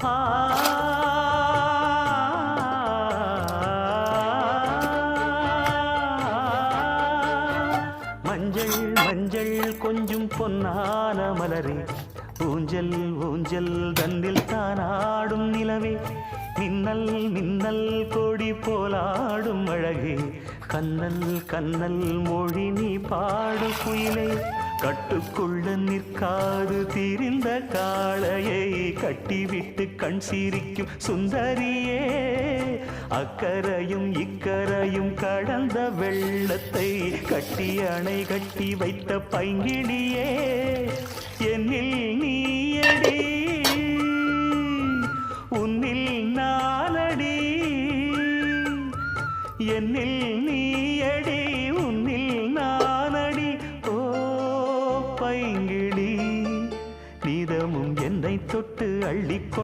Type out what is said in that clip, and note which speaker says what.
Speaker 1: ஆ மஞ்சள் மஞ்சள் கொஞ்சம் பொன்னான மலரே ஊஞ்சல் ஊஞ்சல் தன்னில் தானாடும் நிலவே மின்னல் மின்னல் கொடி போலாடும் அழகே கண்ணல் கண்ணல் மொழி நீ பாடு குயிலே கட்டுக்குள்ள நிற்காது திரிந்த காளையை கட்டிவிட்டு கண் சிரிக்கும் சுந்தரியே அக்கரையும் இக்கரையும் கடந்த வெள்ளத்தை கட்டி அணை கட்டி வைத்த பைங்கிடியே என்னில் நீ